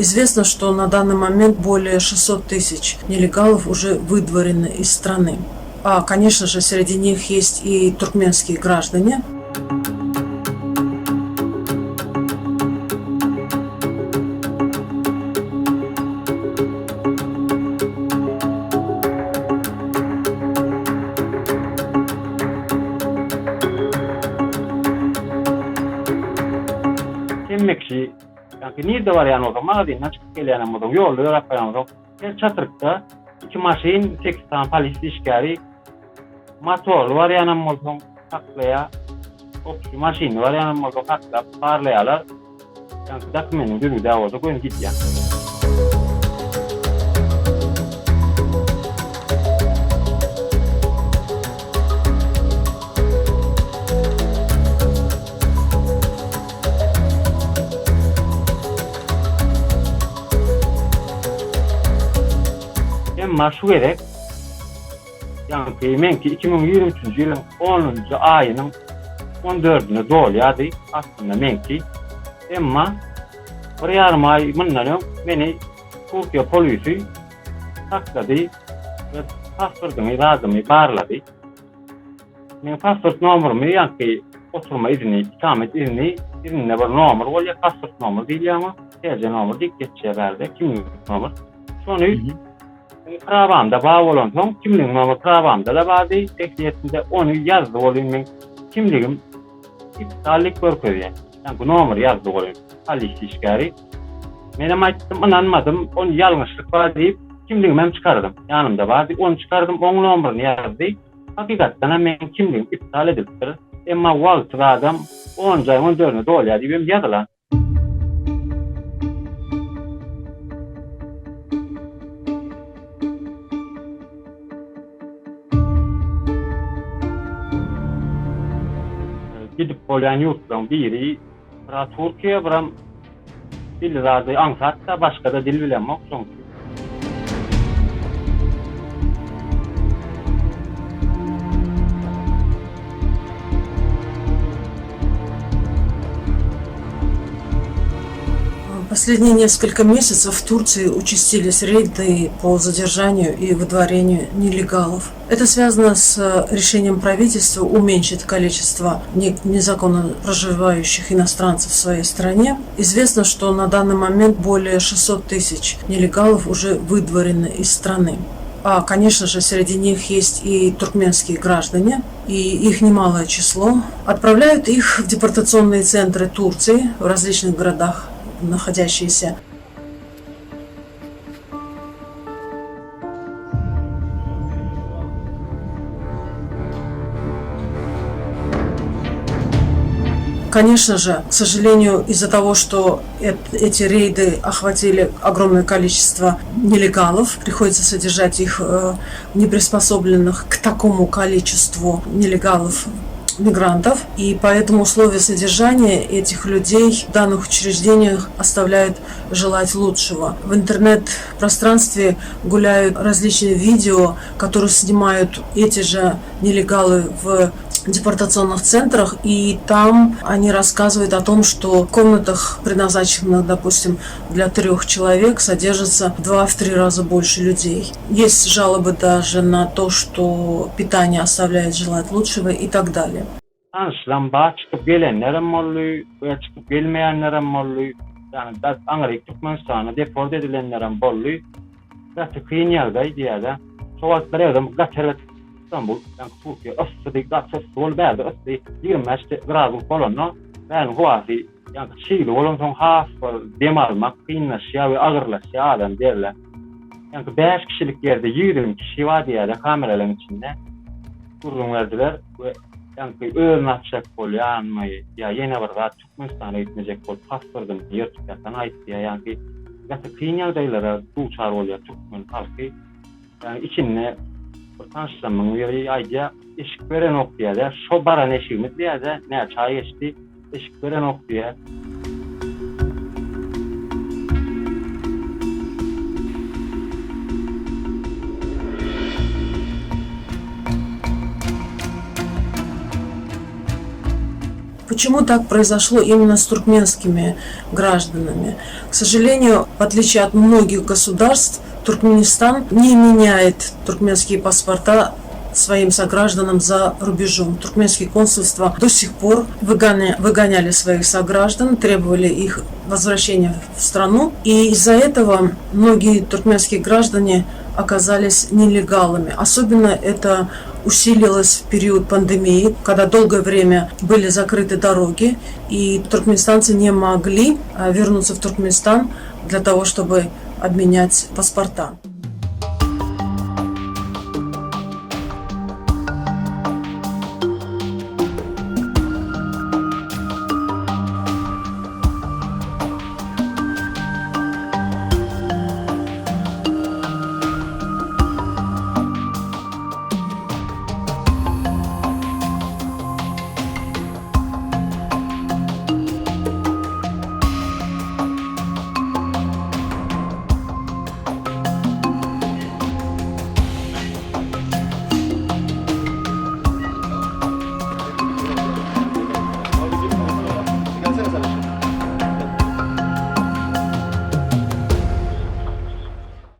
Известно, что на данный момент более 600 тысяч нелегалов уже выдворены из страны. А, конечно же, среди них есть и туркменские граждане. Mekşi yani nerede var yani o zaman mağazından çıkıp gelen adam yolda yapan adam her çatırıkta iki maşin 8 tane polis işgari motor var yanımızdan taklaya o maşin var yanımızdan takla parlayalar yani dokumentin günü de orada koyun git ya. Şu gerek yani men ki 2023 yılın 10. ayının 14'üne doğuyordu aslında men ki ama bir yarım ay bundan beni Türkiye polisi takladı ve pasportumu razımı bağladı. Men pasport numaramı yani oturma izni, ikamet izni, izinle bir numara ol ya pasport numarı değil ama TC numarı dik geçiyor verdi kimlik numarı. Sonra Pravamda bağlı olan son kimliğim ama pravamda da vardı. Ehliyetinde onu yazdı olayım ben. Kimliğim iptallik görküyor. Yani bu numara yazdı olayım. Halis işgari. Benim açtım inanmadım. Onu yanlışlık var deyip kimliğimi çıkardım. Yanımda vardı. Onu çıkardım. Onun numarını yazdı. Hakikaten benim kimliğim iptal edildi. Ama vakti adam 10 ay 14'üne doğuyor diye yazılan. Gidip bolan yurtdan biri Türkiye biram dil razı ansatsa başka da dil bilemok sonuç. Последние несколько месяцев в Турции участились рейды по задержанию и выдворению нелегалов. Это связано с решением правительства уменьшить количество незаконно проживающих иностранцев в своей стране. Известно, что на данный момент более 600 тысяч нелегалов уже выдворены из страны. А, конечно же, среди них есть и туркменские граждане, и их немалое число. Отправляют их в депортационные центры Турции в различных городах, находящиеся. Конечно же, к сожалению, из-за того, что эти рейды охватили огромное количество нелегалов, приходится содержать их неприспособленных к такому количеству нелегалов, мигрантов, и поэтому условия содержания этих людей в данных учреждениях оставляют желать лучшего. В интернет-пространстве гуляют различные видео, которые снимают эти же нелегалы в депортационных центрах, и там они рассказывают о том, что в комнатах, предназначенных, допустим, для 3 человек, содержится в 2-3 раза больше людей. Есть жалобы даже на то, что питание оставляет желать лучшего и так далее. Anlaşılan çıkıp gelenlerim oluyor, veya çıkıp gelmeyenlerim oluyor. Yani Amerika Türkmenistan'a deport edilenlerim oluyor. Zaten kıyın yerdeydi ya da. Çoğaltları evden kaçırıp İstanbul, yani Türkiye, ısıdı, kaçırıp sol verdi, ısıdı, 25 gradus falan. Ben huvası, yani Şiili olan son hafif dem almak, kıyınlaşıyor ve ağırlaşıyor adam derler. Yani 5 kişilik yerde 20 kişi var diye de kameraların içinde durgun verdiler ve yani öğün atacak bol yanmayı ya yine bir rahat Türkmenistan'a gitmeyecek bol pasportum yırtıklardan ait diye yani zaten kıyınyalı dayılara duçar oluyor Türkmen halkı yani içinde tanışlamın bir ayca eşik veren ok diye de şu baran eşiğimiz diye de ne çay geçti eşik veren ok diye. Почему так произошло именно с туркменскими гражданами? К сожалению, в отличие от многих государств, Туркменистан не меняет туркменские паспорта своим согражданам за рубежом. Туркменские консульства до сих пор выгоняли своих сограждан, требовали их возвращения в страну. И из-за этого многие туркменские граждане оказались нелегалами. Особенно это усилилось в период пандемии, когда долгое время были закрыты дороги, и туркменистанцы не могли вернуться в Туркменистан для того, чтобы обменять паспорта.